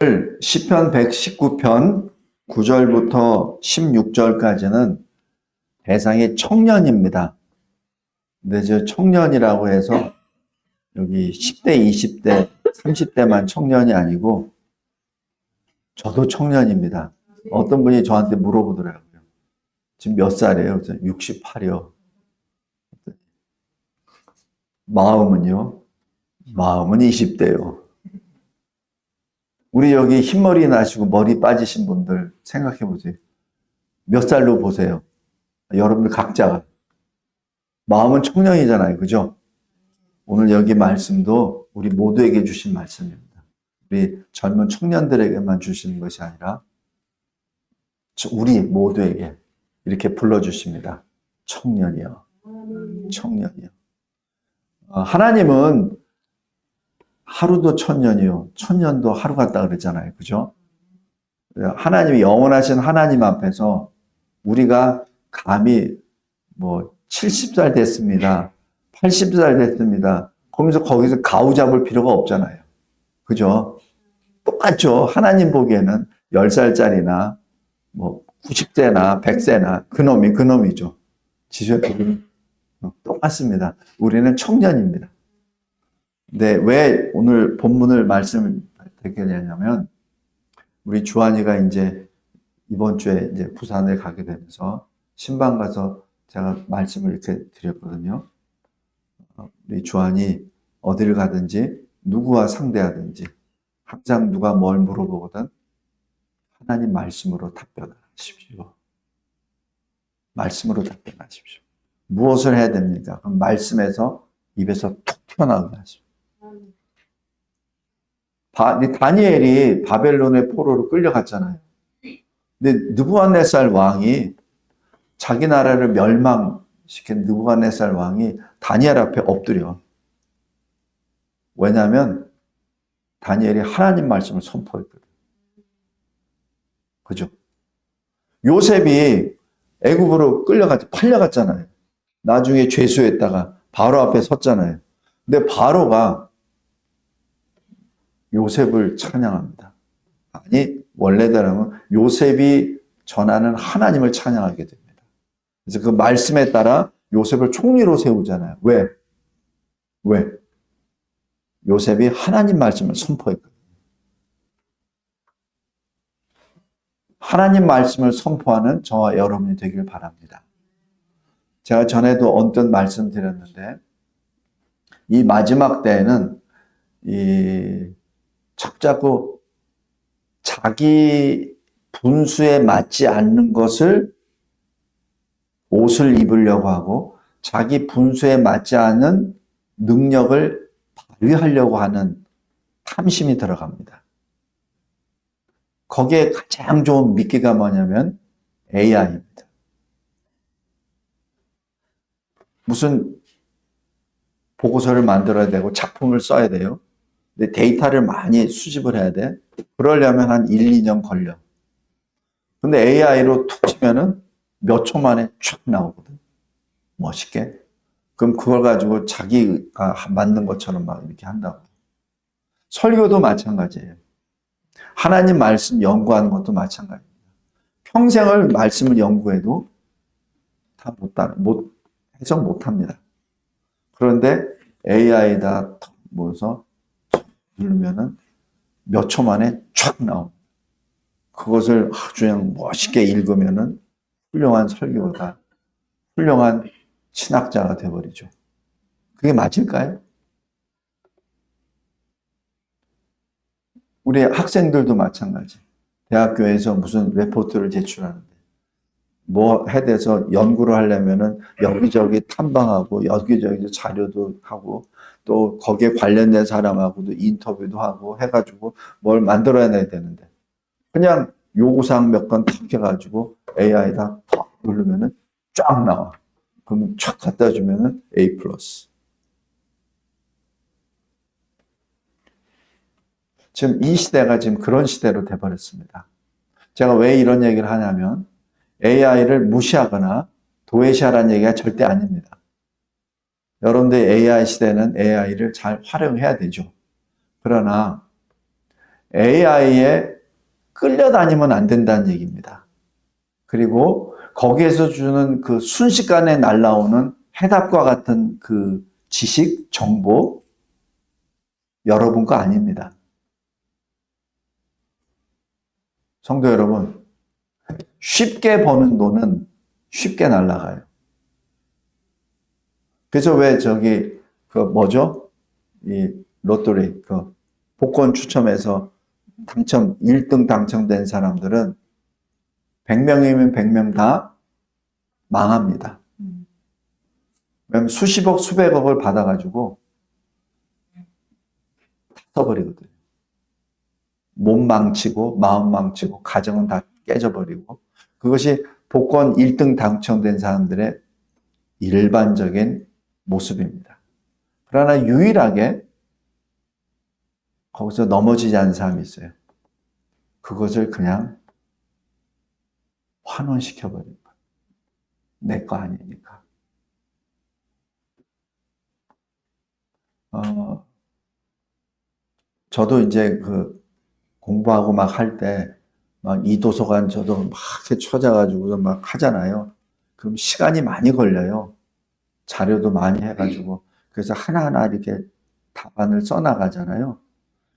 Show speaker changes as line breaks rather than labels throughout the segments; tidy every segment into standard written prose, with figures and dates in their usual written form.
시편 119편 9절부터 16절까지는 대상이 청년입니다. 근데 저 청년이라고 해서 여기 10대, 20대, 30대만 청년이 아니고 저도 청년입니다. 어떤 분이 저한테 물어보더라고요. 지금 몇 살이에요? 68이요. 마음은요? 마음은 20대요. 우리 여기 흰머리 나시고 머리 빠지신 분들 생각해 보세요. 몇 살로 보세요? 여러분들 각자가. 마음은 청년이잖아요. 그죠? 오늘 여기 말씀도 우리 모두에게 주신 말씀입니다. 우리 젊은 청년들에게만 주시는 것이 아니라 우리 모두에게 이렇게 불러주십니다. 청년이요. 청년이요. 하나님은 하루도 천년이요. 천년도 하루 같다 그랬잖아요. 그죠? 하나님이 영원하신 하나님 앞에서 우리가 감히 뭐 70살 됐습니다. 80살 됐습니다. 그러면서 거기서 가오 잡을 필요가 없잖아요. 그죠? 똑같죠. 하나님 보기에는 10살짜리나 뭐 90세나 100세나 그놈이 그놈이죠. 지수의 똑같습니다. 우리는 청년입니다. 근데 왜 오늘 본문을 말씀을 드리게 되냐면 우리 주한이가 이제 이번 주에 이제 부산에 가게 되면서 신방 가서 제가 말씀을 이렇게 드렸거든요. 우리 주한이 어디를 가든지 누구와 상대하든지 항상 누가 뭘 물어보거든 하나님 말씀으로 답변하십시오. 말씀으로 답변하십시오. 무엇을 해야 됩니까? 그럼 말씀에서 입에서 툭 튀어나오게 하십시오. 다니엘이 바벨론의 포로로 끌려갔잖아요. 근데 느부갓네살 왕이 자기 나라를 멸망시킨 느부갓네살 왕이 다니엘 앞에 엎드려. 왜냐하면 다니엘이 하나님 말씀을 선포했거든. 그죠? 요셉이 애굽으로 팔려갔잖아요. 나중에 죄수했다가 바로 앞에 섰잖아요. 근데 바로가 요셉을 찬양합니다. 아니, 원래대로는 요셉이 전하는 하나님을 찬양하게 됩니다. 그래서 그 말씀에 따라 요셉을 총리로 세우잖아요. 왜? 요셉이 하나님 말씀을 선포했거든요. 하나님 말씀을 선포하는 저와 여러분이 되길 바랍니다. 제가 전에도 언뜻 말씀드렸는데 이 마지막 때에는 자꾸 자기 분수에 맞지 않는 것을 옷을 입으려고 하고 자기 분수에 맞지 않은 능력을 발휘하려고 하는 탐심이 들어갑니다. 거기에 가장 좋은 미끼가 뭐냐면 AI입니다. 무슨 보고서를 만들어야 되고 작품을 써야 돼요. 근데 데이터를 많이 수집을 해야 돼. 그러려면 한 1, 2년 걸려. 근데 AI로 툭 치면은 몇 초 만에 쫙 나오거든. 멋있게. 그럼 그걸 가지고 자기가 만든 것처럼 막 이렇게 한다고. 설교도 마찬가지예요. 하나님 말씀 연구하는 것도 마찬가지입니다. 평생을 말씀을 연구해도 다 해석 못합니다. 그런데 AI에다 모여서 누르면은 몇 초 만에 쫙 나옵니다. 그것을 아주 그냥 멋있게 읽으면은 훌륭한 설교가, 훌륭한 신학자가 되어버리죠. 그게 맞을까요? 우리 학생들도 마찬가지. 대학교에서 무슨 레포트를 제출하는데 뭐 해대서 연구를 하려면은 여기저기 탐방하고 여기저기 자료도 하고 또 거기에 관련된 사람하고도 인터뷰도 하고 해가지고 뭘 만들어내야 되는데 그냥 요구사항 몇 건 탁 해가지고 AI에다 탁 누르면은 쫙 나와. 그러면 쫙 갖다 주면은 A+. 지금 이 시대가 지금 그런 시대로 돼버렸습니다. 제가 왜 이런 얘기를 하냐면 AI를 무시하거나 도외시하라는 얘기가 절대 아닙니다. 여러분들 AI 시대는 AI를 잘 활용해야 되죠. 그러나 AI에 끌려다니면 안 된다는 얘기입니다. 그리고 거기에서 주는 그 순식간에 날라오는 해답과 같은 그 지식, 정보, 여러분 거 아닙니다. 성도 여러분, 쉽게 버는 돈은 쉽게 날아가요. 그래서 왜 그 뭐죠? 이 로또리, 그 복권 추첨해서 1등 당첨된 사람들은 100명이면 100명 다 망합니다. 왜냐면 수십억, 수백억을 받아가지고 다 써버리거든요. 몸 망치고, 마음 망치고, 가정은 다 깨져버리고. 그것이 복권 1등 당첨된 사람들의 일반적인 모습입니다. 그러나 유일하게 거기서 넘어지지 않은 사람이 있어요. 그것을 그냥 환원시켜버린 거예요. 내 거 아니니까. 저도 이제 그 공부하고 막 할 때, 막 이 도서관 저도 막 이렇게 찾아가지고 막 하잖아요. 그럼 시간이 많이 걸려요. 자료도 많이 해가지고. 그래서 하나하나 이렇게 답안을 써나가잖아요.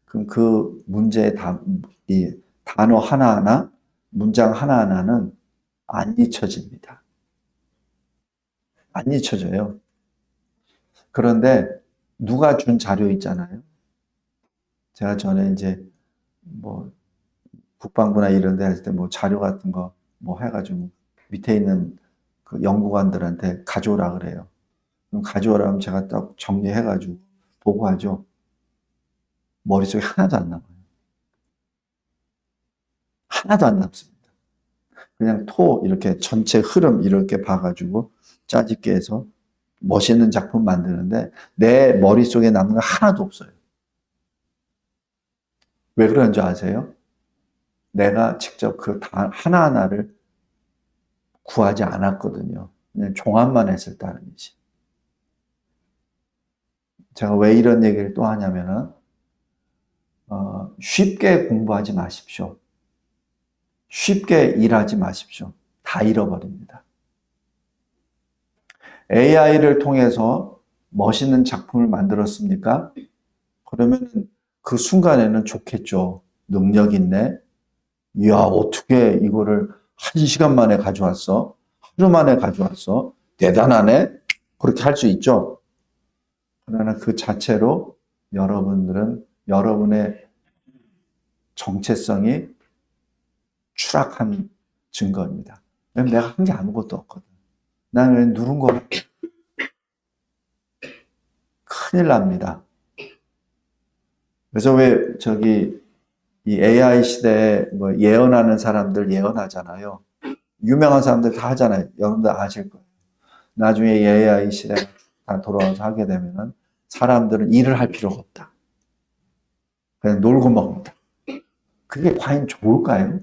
그럼 그 문제의 이 단어 하나하나, 문장 하나하나는 안 잊혀집니다. 안 잊혀져요. 그런데 누가 준 자료 있잖아요. 제가 전에 이제 뭐 국방부나 이런 데 할 때 뭐 자료 같은 거 뭐 해가지고 밑에 있는 그 연구관들한테 가져오라 그래요. 그럼 가져오라 하면 제가 딱 정리해가지고 보고하죠. 머릿속에 하나도 안 남아요. 하나도 안 남습니다. 그냥 이렇게 전체 흐름 이렇게 봐가지고 짜집게 해서 멋있는 작품 만드는데 내 머릿속에 남는 거 하나도 없어요. 왜 그런 줄 아세요? 내가 직접 그 하나하나를 구하지 않았거든요. 그냥 종합만 했을 따름이지. 제가 왜 이런 얘기를 또 하냐면은, 쉽게 공부하지 마십시오. 쉽게 일하지 마십시오. 다 잃어버립니다. AI를 통해서 멋있는 작품을 만들었습니까? 그러면 그 순간에는 좋겠죠. 능력 있네. 이야, 어떻게 이거를 1시간 만에 가져왔어? 하루 만에 가져왔어? 대단하네? 그렇게 할 수 있죠. 그러나 그 자체로 여러분들은 여러분의 정체성이 추락한 증거입니다. 왜냐면 내가 한 게 아무것도 없거든. 나는 왜 누른 거 큰일 납니다. 그래서 왜 이 AI 시대에 뭐 예언하는 사람들 예언하잖아요. 유명한 사람들 다 하잖아요. 여러분들 아실 거예요. 나중에 AI 시대가 다 돌아와서 하게 되면은 사람들은 일을 할 필요가 없다. 그냥 놀고 먹는다. 그게 과연 좋을까요?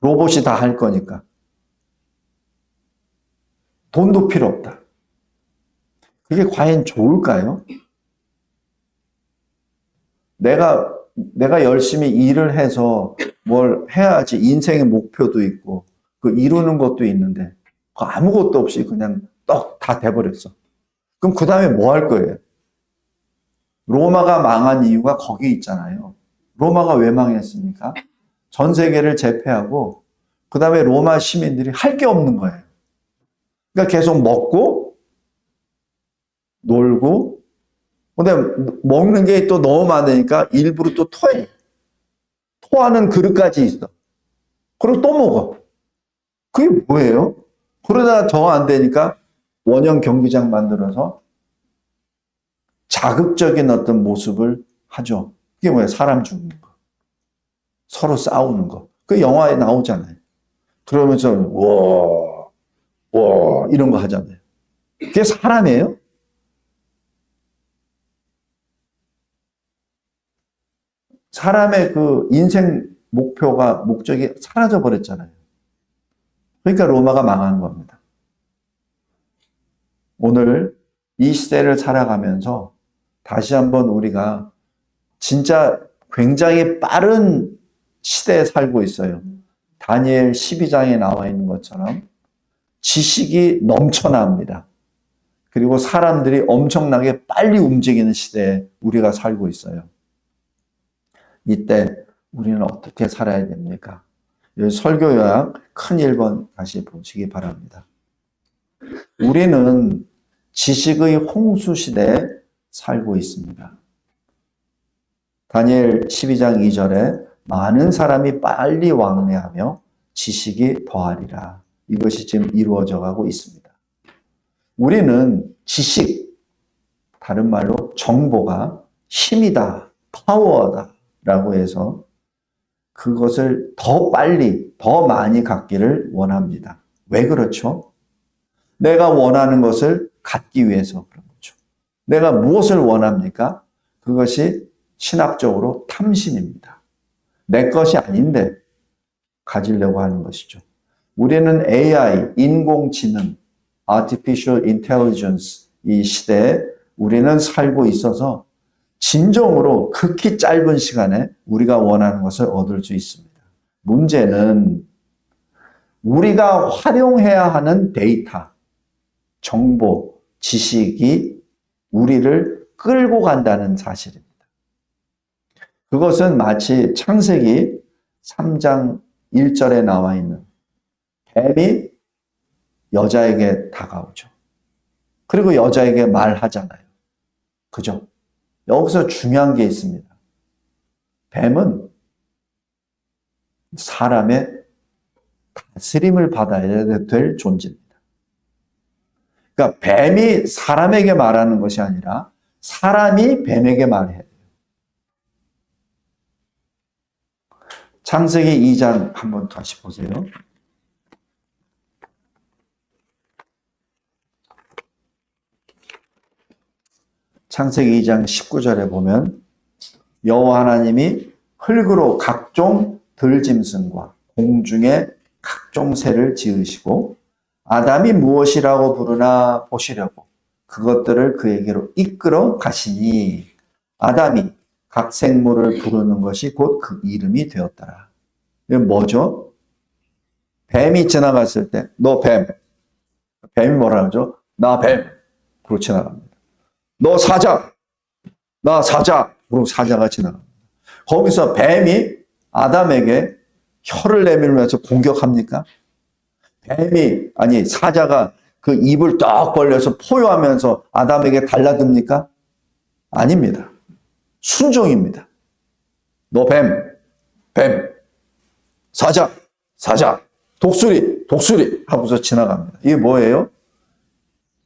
로봇이 다 할 거니까. 돈도 필요 없다. 그게 과연 좋을까요? 내가 열심히 일을 해서 뭘 해야지 인생의 목표도 있고, 그 이루는 것도 있는데, 그 아무것도 없이 그냥 떡 다 돼버렸어. 그럼 그 다음에 뭐 할 거예요? 로마가 망한 이유가 거기 있잖아요. 로마가 왜 망했습니까? 전 세계를 제패하고, 그 다음에 로마 시민들이 할 게 없는 거예요. 그러니까 계속 먹고, 놀고, 근데 먹는 게 또 너무 많으니까 일부러 또 토해. 토하는 그릇까지 있어. 그리고 또 먹어. 그게 뭐예요? 그러다가 더 안 되니까 원형 경기장 만들어서 자극적인 어떤 모습을 하죠. 그게 뭐예요? 사람 죽는 거. 서로 싸우는 거. 그 영화에 나오잖아요. 그러면서 와 이런 거 하잖아요. 그게 사람이에요? 사람의 그 인생 목적이 사라져 버렸잖아요. 그러니까 로마가 망한 겁니다. 오늘 이 시대를 살아가면서 다시 한번 우리가 진짜 굉장히 빠른 시대에 살고 있어요. 다니엘 12장에 나와 있는 것처럼 지식이 넘쳐납니다. 그리고 사람들이 엄청나게 빨리 움직이는 시대에 우리가 살고 있어요. 이때 우리는 어떻게 살아야 됩니까? 여기 설교 요약 큰 1번 다시 보시기 바랍니다. 우리는 지식의 홍수 시대에 살고 있습니다. 다니엘 12장 2절에 많은 사람이 빨리 왕래하며 지식이 더하리라. 이것이 지금 이루어져 가고 있습니다. 우리는 지식, 다른 말로 정보가 힘이다, 파워다 라고 해서 그것을 더 빨리, 더 많이 갖기를 원합니다. 왜 그렇죠? 내가 원하는 것을 갖기 위해서 그런 거죠. 내가 무엇을 원합니까? 그것이 신학적으로 탐심입니다. 내 것이 아닌데 가지려고 하는 것이죠. 우리는 AI, 인공지능, Artificial Intelligence 이 시대에 우리는 살고 있어서 진정으로 극히 짧은 시간에 우리가 원하는 것을 얻을 수 있습니다. 문제는 우리가 활용해야 하는 데이터, 정보, 지식이 우리를 끌고 간다는 사실입니다. 그것은 마치 창세기 3장 1절에 나와 있는 뱀이 여자에게 다가오죠. 그리고 여자에게 말하잖아요. 그죠? 여기서 중요한 게 있습니다. 뱀은 사람의 다스림을 받아야 될 존재입니다. 그러니까 뱀이 사람에게 말하는 것이 아니라 사람이 뱀에게 말해야 돼요. 창세기 2장 한번 다시 보세요. 창세기 2장 19절에 보면 여호와 하나님이 흙으로 각종 들짐승과 공중의 각종 새를 지으시고 아담이 무엇이라고 부르나 보시려고 그것들을 그에게로 이끌어 가시니 아담이 각 생물을 부르는 것이 곧 그 이름이 되었더라. 이건 뭐죠? 뱀이 지나갔을 때 너 뱀. 뱀이 뭐라 하죠? 나 뱀. 그렇게 지나갑니다. 너 사자. 나 사자. 그리고 사자가 지나갑니다. 거기서 뱀이 아담에게 혀를 내밀면서 공격합니까? 사자가 그 입을 떡 벌려서 포효하면서 아담에게 달라듭니까? 아닙니다. 순종입니다. 너 뱀, 사자, 독수리 하고서 지나갑니다. 이게 뭐예요?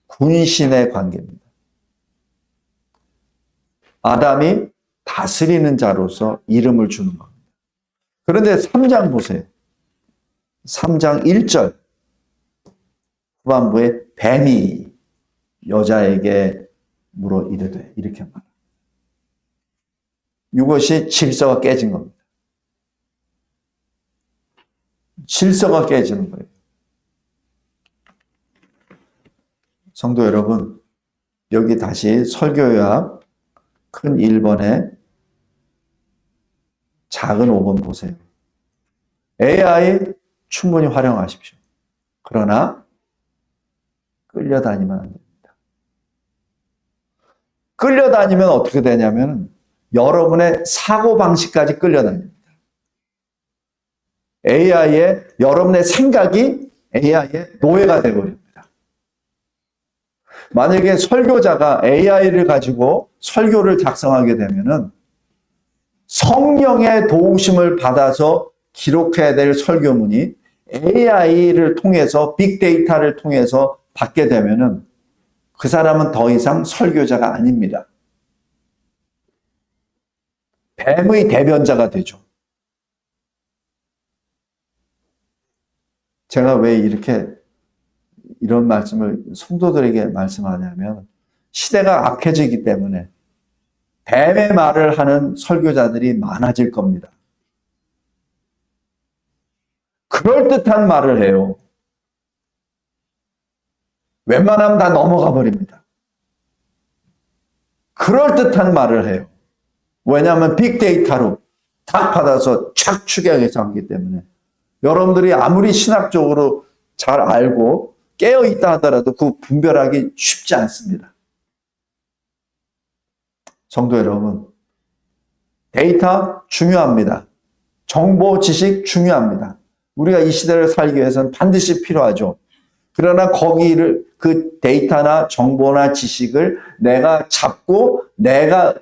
군신의 관계입니다. 아담이 다스리는 자로서 이름을 주는 겁니다. 그런데 3장 보세요. 3장 1절 후반부에 뱀이 여자에게 물어 이르되 이렇게 말합니다. 이것이 질서가 깨진 겁니다. 질서가 깨지는 거예요. 성도 여러분, 여기 다시 설교 요약 큰 1번에 작은 5번 보세요. AI 충분히 활용하십시오. 그러나 끌려다니면 안 됩니다. 끌려다니면 어떻게 되냐면 여러분의 사고방식까지 끌려다닙니다. AI에 여러분의 생각이 AI의 노예가 되어버립니다. 만약에 설교자가 AI를 가지고 설교를 작성하게 되면은 성령의 도우심을 받아서 기록해야 될 설교문이 AI를 통해서 빅데이터를 통해서 받게 되면은 그 사람은 더 이상 설교자가 아닙니다. 뱀의 대변자가 되죠. 제가 왜 이런 말씀을 성도들에게 말씀하냐면 시대가 악해지기 때문에 뱀의 말을 하는 설교자들이 많아질 겁니다. 그럴듯한 말을 해요. 웬만하면 다 넘어가 버립니다. 그럴듯한 말을 해요. 왜냐하면 빅데이터로 딱 받아서 착 추격해서 하기 때문에 여러분들이 아무리 신학적으로 잘 알고 깨어있다 하더라도 그 분별하기 쉽지 않습니다. 성도 여러분, 데이터 중요합니다. 정보, 지식 중요합니다. 우리가 이 시대를 살기 위해서는 반드시 필요하죠. 그러나 거기를 그 데이터나 정보나 지식을 내가 잡고 내가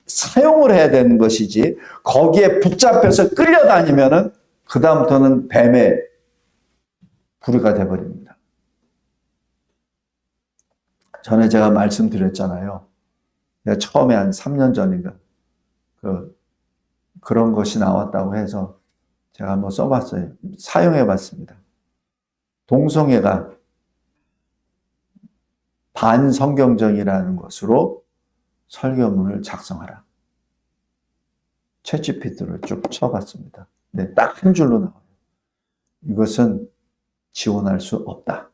사용을 해야 되는 것이지 거기에 붙잡혀서 끌려다니면은 그다음부터는 뱀의 부류가 돼버립니다. 전에 제가 말씀드렸잖아요. 내가 처음에 한 3년 전인가 그런 것이 나왔다고 해서 제가 한번 써봤어요. 사용해봤습니다. 동성애가 반성경적이라는 것으로 설교문을 작성하라. 챗GPT를 쭉 쳐봤습니다. 네, 딱 한 줄로 나와요. 이것은 지원할 수 없다.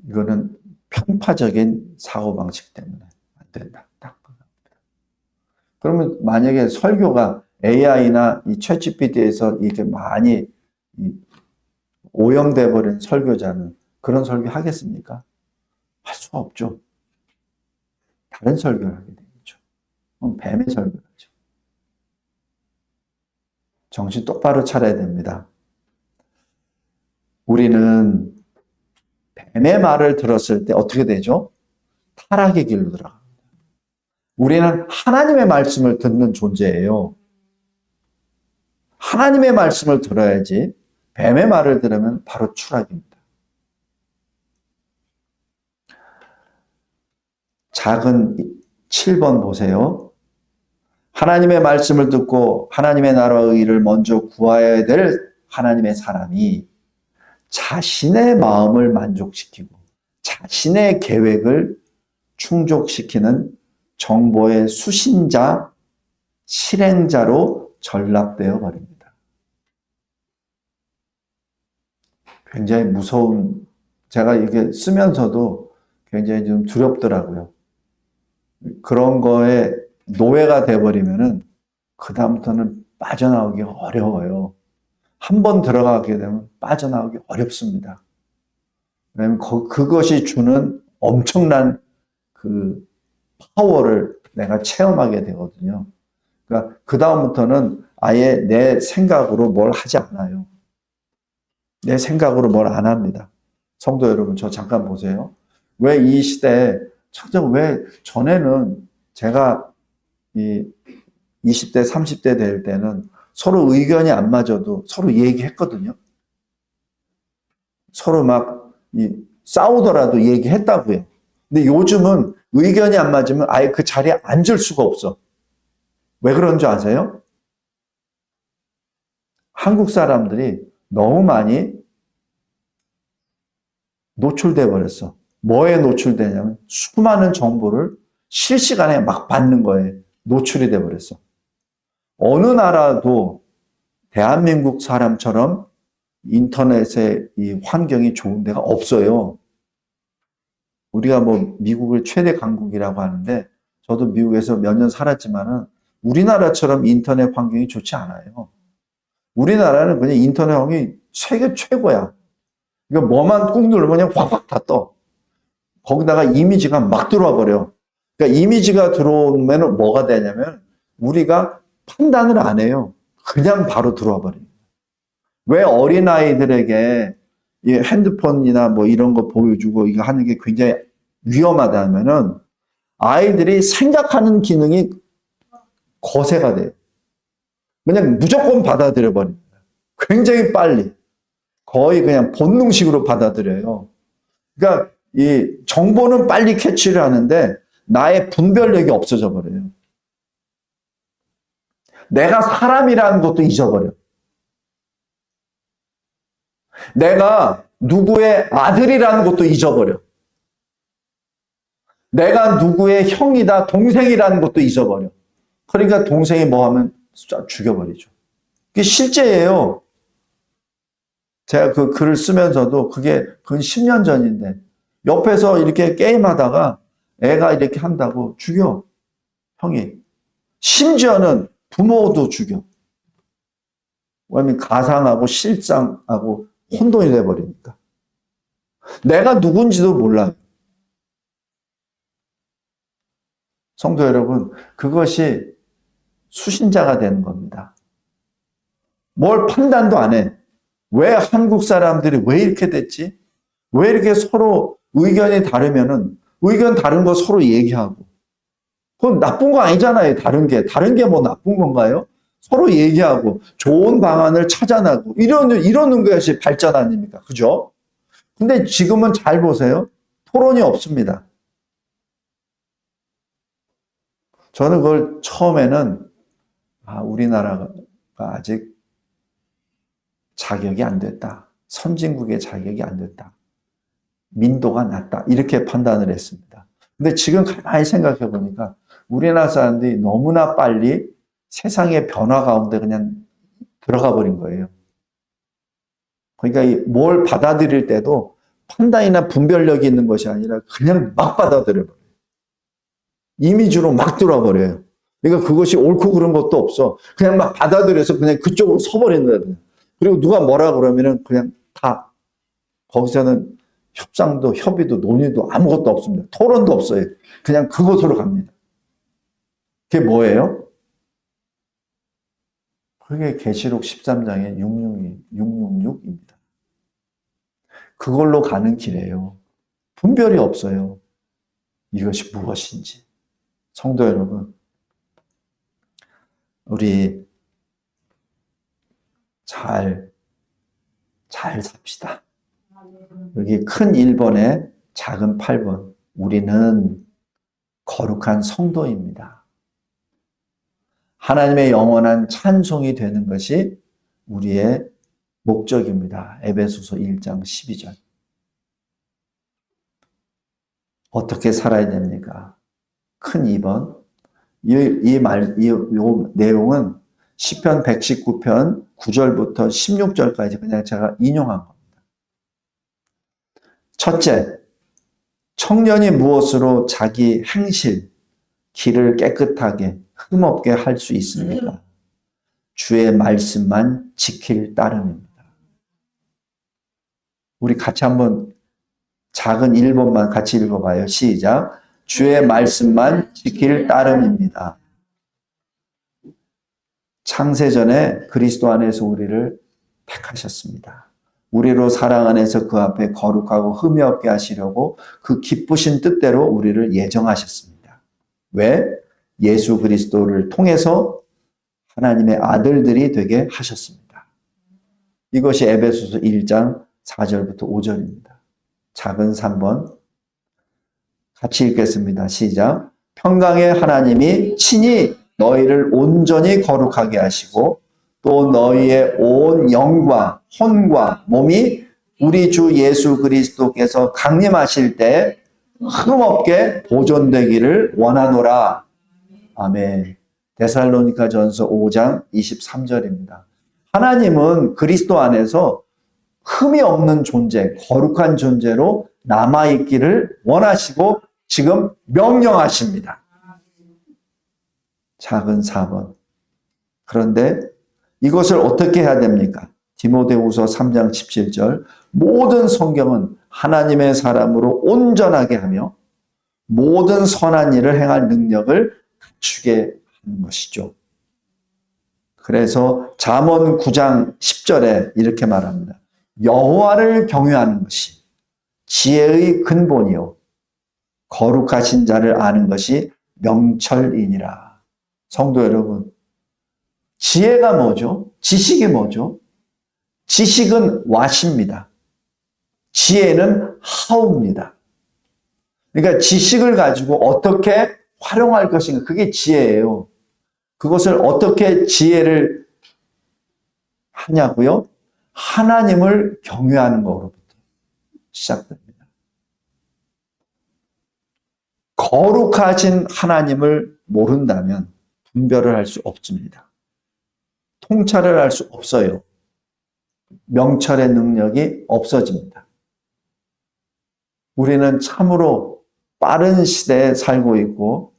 이거는 편파적인 사고방식 때문에 안 된다. 딱. 그러면 만약에 설교가 AI나 이 챗GPT에서 이렇게 많이 오염돼 버린 설교자는 그런 설교 하겠습니까? 할 수가 없죠. 다른 설교를 하게 되겠죠. 뱀의 설교를 하죠. 정신 똑바로 차려야 됩니다. 우리는 뱀의 말을 들었을 때 어떻게 되죠? 타락의 길로 들어갑니다. 우리는 하나님의 말씀을 듣는 존재예요. 하나님의 말씀을 들어야지 뱀의 말을 들으면 바로 추락입니다. 작은 7번 보세요. 하나님의 말씀을 듣고 하나님의 나라의 의를 먼저 구하여야 될 하나님의 사람이 자신의 마음을 만족시키고 자신의 계획을 충족시키는 정보의 수신자, 실행자로 전락되어 버립니다. 굉장히 무서운, 제가 이게 쓰면서도 굉장히 좀 두렵더라고요. 그런 거에 노예가 돼버리면은 그다음부터는 빠져나오기 어려워요. 한 번 들어가게 되면 빠져나오기 어렵습니다. 왜냐하면 그것이 주는 엄청난 그 파워를 내가 체험하게 되거든요. 그러니까 그다음부터는 아예 내 생각으로 뭘 하지 않아요. 내 생각으로 뭘 안 합니다. 성도 여러분, 저 잠깐 보세요. 왜 이 시대에, 왜 전에는 제가 이 20대, 30대 될 때는 서로 의견이 안 맞아도 서로 얘기했거든요. 서로 막 싸우더라도 얘기했다고요. 근데 요즘은 의견이 안 맞으면 아예 그 자리에 앉을 수가 없어. 왜 그런 줄 아세요? 한국 사람들이 너무 많이 노출돼 버렸어. 뭐에 노출되냐면 수많은 정보를 실시간에 막 받는 거에 노출이 돼 버렸어. 어느 나라도 대한민국 사람처럼 인터넷의 이 환경이 좋은 데가 없어요. 우리가 뭐 미국을 최대 강국이라고 하는데 저도 미국에서 몇 년 살았지만은 우리나라처럼 인터넷 환경이 좋지 않아요. 우리나라는 그냥 인터넷 환경이 세계 최고야. 그러니까 뭐만 꾹 누르면 그냥 확확 다 떠. 거기다가 이미지가 막 들어와 버려. 그러니까 이미지가 들어오면 뭐가 되냐면 우리가 판단을 안 해요. 그냥 바로 들어와 버립니다. 왜 어린아이들에게 이 핸드폰이나 뭐 이런 거 보여주고 이거 하는 게 굉장히 위험하다 하면은 아이들이 생각하는 기능이 거세가 돼요. 그냥 무조건 받아들여 버립니다. 굉장히 빨리. 거의 그냥 본능식으로 받아들여요. 그러니까 이 정보는 빨리 캐치를 하는데 나의 분별력이 없어져 버려요. 내가 사람이라는 것도 잊어버려. 내가 누구의 아들이라는 것도 잊어버려. 내가 누구의 형이다, 동생이라는 것도 잊어버려. 그러니까 동생이 뭐 하면 죽여버리죠. 그게 실제예요. 제가 그 글을 쓰면서도 그건 10년 전인데 옆에서 이렇게 게임하다가 애가 이렇게 한다고 죽여. 형이. 심지어는 부모도 죽여. 왜냐면 가상하고 실상하고 혼돈이 돼버리니까. 내가 누군지도 몰라요. 성도 여러분, 그것이 수신자가 되는 겁니다. 뭘 판단도 안 해. 왜 한국 사람들이 왜 이렇게 됐지? 왜 이렇게 서로 의견이 다르면은 의견 다른 거 서로 얘기하고. 그건 나쁜 거 아니잖아요. 다른 게 뭐 나쁜 건가요? 서로 얘기하고 좋은 방안을 찾아나고 이러는 것이 발전 아닙니까? 그죠? 근데 지금은 잘 보세요. 토론이 없습니다. 저는 그걸 처음에는 우리나라가 아직 자격이 안 됐다. 선진국의 자격이 안 됐다. 민도가 낮다. 이렇게 판단을 했습니다. 근데 지금 가만히 생각해 보니까 우리나라 사람들이 너무나 빨리 세상의 변화 가운데 그냥 들어가 버린 거예요. 그러니까 뭘 받아들일 때도 판단이나 분별력이 있는 것이 아니라 그냥 막 받아들여버려요. 이미지로 막 들어버려요. 그러니까 그것이 옳고 그런 것도 없어. 그냥 막 받아들여서 그냥 그쪽으로 서버리는 거예요. 그리고 누가 뭐라 그러면은 그냥 다 거기서는 협상도 협의도 논의도 아무것도 없습니다. 토론도 없어요. 그냥 그곳으로 갑니다. 그게 뭐예요? 그게 계시록 13장의 666입니다. 그걸로 가는 길이에요. 분별이 없어요. 이것이 무엇인지. 성도 여러분, 우리 잘 삽시다. 여기 큰 1번에 작은 8번. 우리는 거룩한 성도입니다. 하나님의 영원한 찬송이 되는 것이 우리의 목적입니다. 에베소서 1장 12절. 어떻게 살아야 됩니까? 큰 2번. 이 내용은 시편 119편 9절부터 16절까지 그냥 제가 인용한 겁니다. 첫째, 청년이 무엇으로 자기 행실, 길을 깨끗하게 흠없게 할 수 있습니까? 주의 말씀만 지킬 따름입니다. 우리 같이 한번 작은 1번만 같이 읽어봐요. 시작. 주의 말씀만 지킬 따름입니다. 창세전에 그리스도 안에서 우리를 택하셨습니다. 우리로 사랑 안에서 그 앞에 거룩하고 흠이 없게 하시려고 그 기쁘신 뜻대로 우리를 예정하셨습니다. 왜? 예수 그리스도를 통해서 하나님의 아들들이 되게 하셨습니다. 이것이 에베소서 1장 4절부터 5절입니다. 작은 3번 같이 읽겠습니다. 시작. 평강의 하나님이 친히 너희를 온전히 거룩하게 하시고 또 너희의 온 영과 혼과 몸이 우리 주 예수 그리스도께서 강림하실 때 흠없게 보존되기를 원하노라. 아멘. 데살로니가전서 5장 23절입니다. 하나님은 그리스도 안에서 흠이 없는 존재, 거룩한 존재로 남아있기를 원하시고 지금 명령하십니다. 작은 4번. 그런데 이것을 어떻게 해야 됩니까? 디모데후서 3장 17절. 모든 성경은 하나님의 사람으로 온전하게 하며 모든 선한 일을 행할 능력을 갖추게 하는 것이죠. 그래서 잠언 9장 10절에 이렇게 말합니다. 여호와를 경외하는 것이 지혜의 근본이요 거룩하신 자를 아는 것이 명철이니라. 성도 여러분, 지혜가 뭐죠? 지식이 뭐죠? 지식은 what입니다. 지혜는 how입니다. 그러니까 지식을 가지고 어떻게 활용할 것인가, 그게 지혜예요. 그것을 어떻게 지혜를 하냐고요? 하나님을 경외하는 것으로부터 시작됩니다. 거룩하신 하나님을 모른다면 분별을 할 수 없습니다. 통찰을 할 수 없어요. 명철의 능력이 없어집니다. 우리는 참으로 빠른 시대에 살고 있고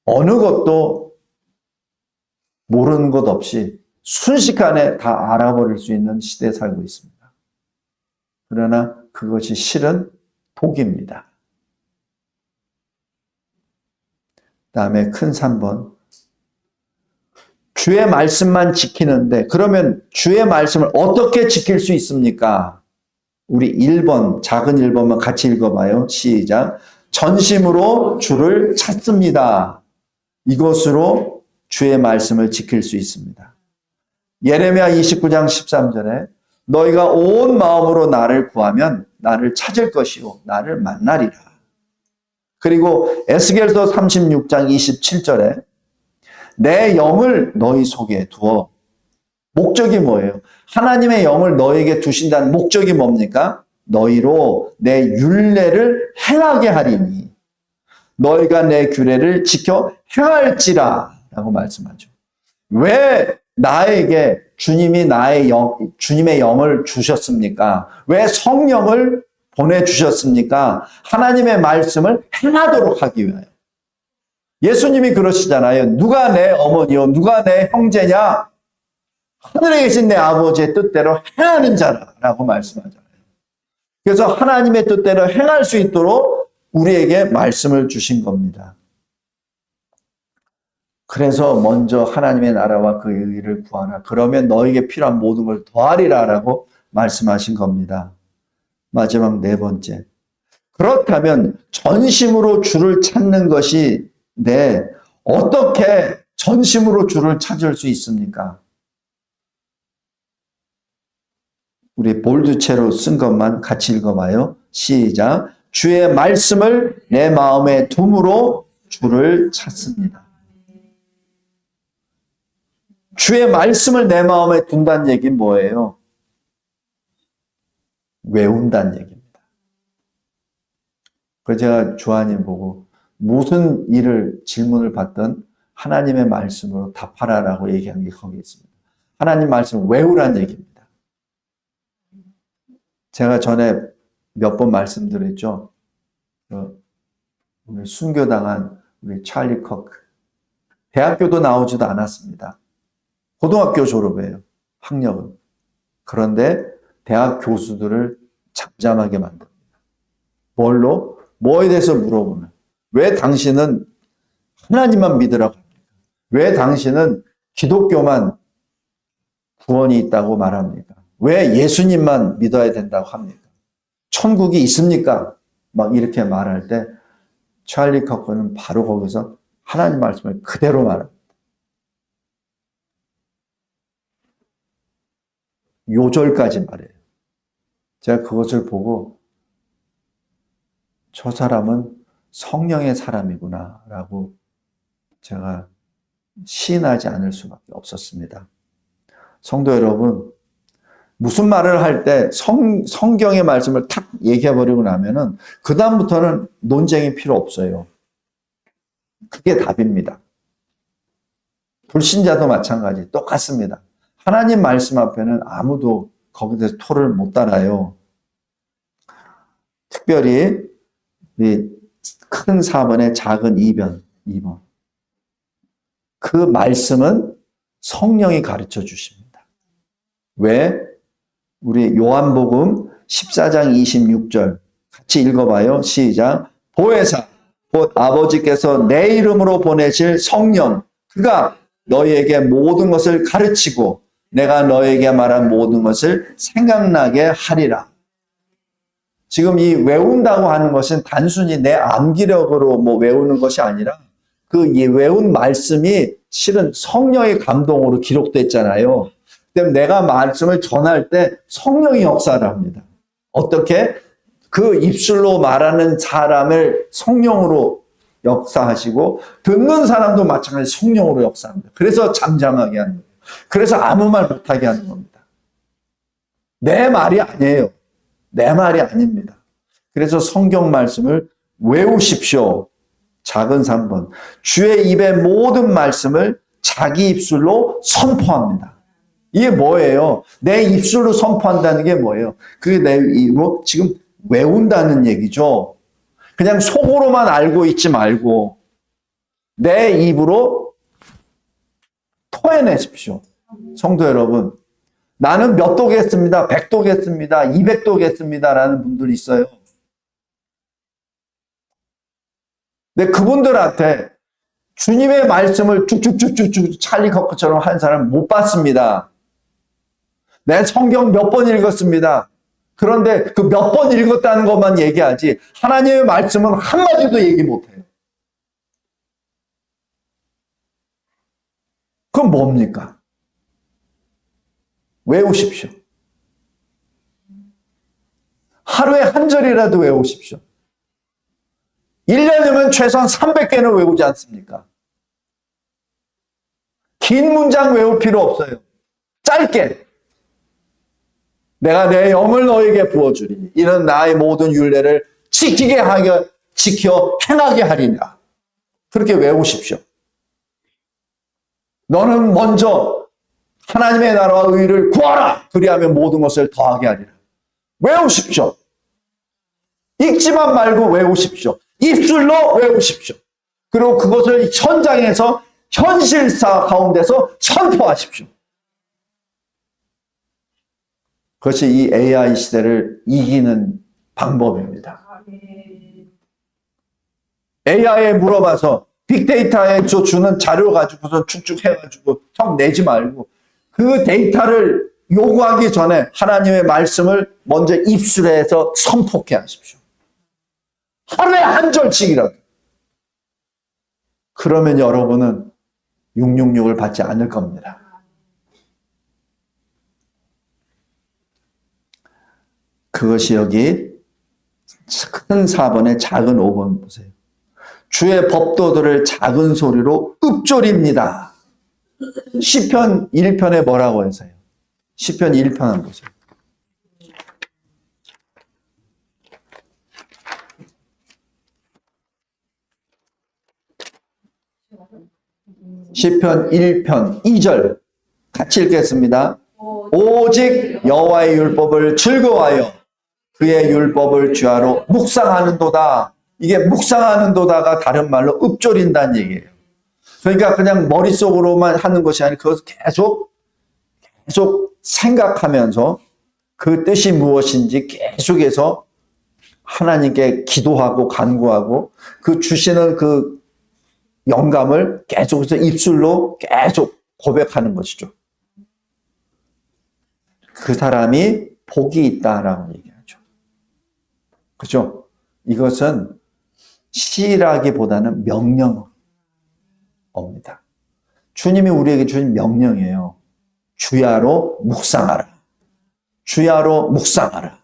어느 것도 모르는 것 없이 순식간에 다 알아버릴 수 있는 시대에 살고 있습니다. 그러나 그것이 실은 독입니다. 다음에 큰 3번. 주의 말씀만 지키는데 그러면 주의 말씀을 어떻게 지킬 수 있습니까? 우리 1번, 작은 1번만 같이 읽어봐요. 시작. 전심으로 주를 찾습니다. 이것으로 주의 말씀을 지킬 수 있습니다. 예레미야 29장 13절에 너희가 온 마음으로 나를 구하면 나를 찾을 것이요 나를 만나리라. 그리고 에스겔서 36장 27절에 내 영을 너희 속에 두어. 목적이 뭐예요? 하나님의 영을 너에게 두신다는 목적이 뭡니까? 너희로 내 율례를 행하게 하리니 너희가 내 규례를 지켜 행할지라 라고 말씀하죠. 왜 나에게 주님의 영을 주셨습니까? 왜 성령을 보내주셨습니까? 하나님의 말씀을 행하도록 하기 위하여. 예수님이 그러시잖아요. 누가 내 어머니요? 누가 내 형제냐? 하늘에 계신 내 아버지의 뜻대로 행하는 자라고 말씀하잖아요. 그래서 하나님의 뜻대로 행할 수 있도록 우리에게 말씀을 주신 겁니다. 그래서 먼저 하나님의 나라와 그 의를 구하라. 그러면 너에게 필요한 모든 걸 더하리라 라고 말씀하신 겁니다. 마지막 4번째. 그렇다면 전심으로 주를 찾는 것이 어떻게 전심으로 주를 찾을 수 있습니까? 우리 볼드체로 쓴 것만 같이 읽어봐요. 시작. 주의 말씀을 내 마음에 둠으로 주를 찾습니다. 주의 말씀을 내 마음에 둔다는 얘기는 뭐예요? 외운다는 얘기입니다. 그래서 제가 주하님 보고 무슨 질문을 받든 하나님의 말씀으로 답하라라고 얘기한 게 거기 있습니다. 하나님 말씀을 외우라는 얘기입니다. 제가 전에 몇 번 말씀드렸죠. 오늘 순교당한 우리 찰리 커크. 대학교도 나오지도 않았습니다. 고등학교 졸업이에요. 학력은. 그런데 대학 교수들을 잠잠하게 만듭니다. 뭘로? 뭐에 대해서 물어보면 왜 당신은 하나님만 믿으라고 합니까? 왜 당신은 기독교만 구원이 있다고 말합니까? 왜 예수님만 믿어야 된다고 합니까? 천국이 있습니까? 막 이렇게 말할 때 찰리 커크는 바로 거기서 하나님 말씀을 그대로 말합니다. 요절까지 말해요. 제가 그것을 보고 저 사람은 성령의 사람이구나 라고 제가 시인하지 않을 수밖에 없었습니다. 성도 여러분, 무슨 말을 할 때 성경의 말씀을 탁 얘기해버리고 나면은 그다음부터는 논쟁이 필요 없어요. 그게 답입니다. 불신자도 마찬가지 똑같습니다. 하나님 말씀 앞에는 아무도 거기에 대해서 토를 못 달아요. 특별히 큰 4번의 작은 2번. 그 말씀은 성령이 가르쳐 주십니다. 왜? 우리 요한복음 14장 26절 같이 읽어봐요. 시작. 보혜사 곧 아버지께서 내 이름으로 보내실 성령 그가 너희에게 모든 것을 가르치고 내가 너에게 말한 모든 것을 생각나게 하리라. 지금 이 외운다고 하는 것은 단순히 내 암기력으로 외우는 것이 아니라 그 외운 말씀이 실은 성령의 감동으로 기록됐잖아요. 때문에 내가 말씀을 전할 때 성령이 역사를 합니다. 어떻게? 그 입술로 말하는 사람을 성령으로 역사하시고 듣는 사람도 마찬가지로 성령으로 역사합니다. 그래서 잠잠하게 하는 거예요. 그래서 아무 말 못하게 하는 겁니다. 내 말이 아니에요. 내 말이 아닙니다. 그래서 성경 말씀을 외우십시오. 작은 3번. 주의 입의 모든 말씀을 자기 입술로 선포합니다. 이게 뭐예요? 내 입술로 선포한다는 게 뭐예요? 그게 내 입으로 지금 외운다는 얘기죠. 그냥 속으로만 알고 있지 말고 내 입으로 토해내십시오. 성도 여러분, 나는 몇 도겠습니다, 100도겠습니다, 200도겠습니다 라는 분들이 있어요. 근데 그분들한테 주님의 말씀을 쭉쭉쭉쭉쭉 찰리 커커처럼 한 사람 못 봤습니다. 내 성경 몇 번 읽었습니다. 그런데 그 몇 번 읽었다는 것만 얘기하지 하나님의 말씀은 한마디도 얘기 못해요. 그건 뭡니까? 외우십시오. 하루에 한 절이라도 외우십시오. 1년이면 최소한 300개는 외우지 않습니까? 긴 문장 외울 필요 없어요. 짧게. 내가 내 영을 너에게 부어주리니 이는 나의 모든 율례를 지켜 행하게 하리라. 그렇게 외우십시오. 너는 먼저 하나님의 나라와 의를 구하라. 그리하면 모든 것을 더하게 하리라. 외우십시오. 읽지만 말고 외우십시오. 입술로 외우십시오. 그리고 그것을 현장에서 현실사 가운데서 선포하십시오. 그것이 이 AI 시대를 이기는 방법입니다. AI에 물어봐서 빅데이터에 주는 자료 가지고서 축축해가지고 턱 내지 말고 그 데이터를 요구하기 전에 하나님의 말씀을 먼저 입술에서 선포케 하십시오. 하루에 한 절씩이라도. 그러면 여러분은 666을 받지 않을 겁니다. 그것이 여기 큰 4번에 작은 5번 보세요. 주의 법도들을 작은 소리로 읊조립니다. 시편 1편에 뭐라고 해서요? 시편 1편 한번 보세요. 시편 1편 2절 같이 읽겠습니다. 오직 여호와의 율법을 즐거워하여 그의 율법을 주야로 묵상하는도다. 이게 묵상하는도다가 다른 말로 읊조린다는 얘기예요. 그러니까 그냥 머릿속으로만 하는 것이 아니라 그것을 계속 생각하면서 그 뜻이 무엇인지 계속해서 하나님께 기도하고 간구하고 그 주시는 그 영감을 계속해서 입술로 계속 고백하는 것이죠. 그 사람이 복이 있다라고 얘기하죠. 그죠? 이것은 시라기보다는 명령어입니다. 주님이 우리에게 주신 명령이에요. 주야로 묵상하라. 주야로 묵상하라.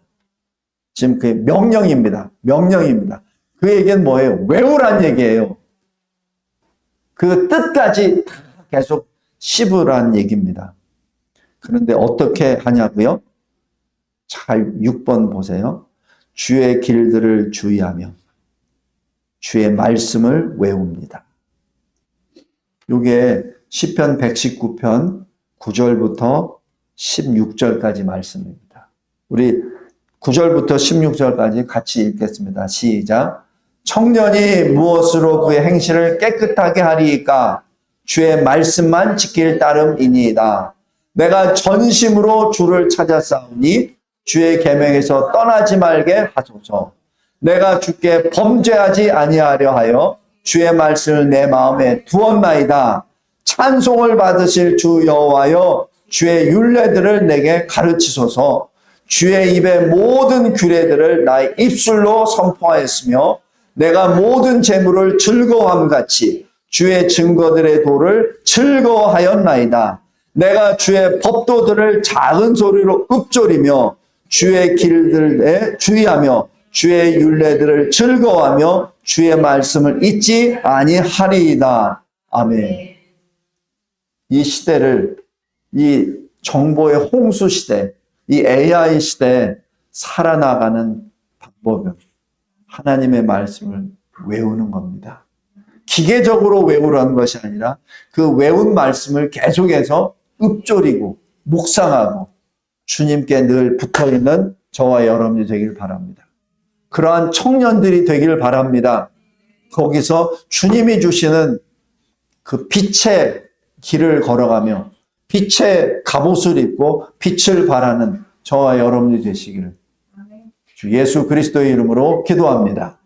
지금 그게 명령입니다. 명령입니다. 그 얘기는 뭐예요? 외우란 얘기예요. 그 뜻까지 계속 씹으란 얘기입니다. 그런데 어떻게 하냐고요? 잘 6번 보세요. 주의 길들을 주의하며 주의 말씀을 외웁니다. 이게 시편 119편 9절부터 16절까지 말씀입니다. 우리 9절부터 16절까지 같이 읽겠습니다. 시작. 청년이 무엇으로 그의 행실을 깨끗하게 하리이까? 주의 말씀만 지킬 따름이니이다. 내가 전심으로 주를 찾아 싸우니 주의 계명에서 떠나지 말게 하소서. 내가 주께 범죄하지 아니하려 하여 주의 말씀을 내 마음에 두었나이다. 찬송을 받으실 주 여호와여 주의 율례들을 내게 가르치소서. 주의 입의 모든 규례들을 나의 입술로 선포하였으며 내가 모든 재물을 즐거워함같이 주의 증거들의 도를 즐거워하였나이다. 내가 주의 법도들을 작은 소리로 읊조리며 주의 길들에 주의하며 주의 율례들을 즐거워하며 주의 말씀을 잊지 아니하리이다. 아멘. 이 시대를, 이 정보의 홍수 시대, 이 AI 시대에 살아나가는 방법은 하나님의 말씀을 외우는 겁니다. 기계적으로 외우라는 것이 아니라 그 외운 말씀을 계속해서 읊조리고 묵상하고 주님께 늘 붙어있는 저와 여러분이 되길 바랍니다. 그러한 청년들이 되기를 바랍니다. 거기서 주님이 주시는 그 빛의 길을 걸어가며 빛의 갑옷을 입고 빛을 발하는 저와 여러분이 되시기를 주 예수 그리스도의 이름으로 기도합니다.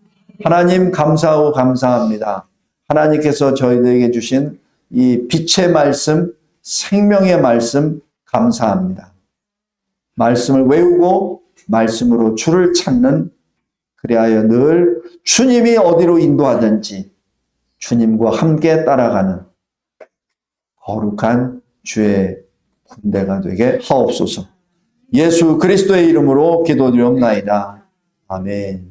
하나님 감사하고 감사합니다. 하나님께서 저희들에게 주신 이 빛의 말씀, 생명의 말씀 감사합니다. 말씀을 외우고 말씀으로 주를 찾는, 그리하여 늘 주님이 어디로 인도하든지 주님과 함께 따라가는 거룩한 주의 군대가 되게 하옵소서. 예수 그리스도의 이름으로 기도드리옵나이다. 아멘.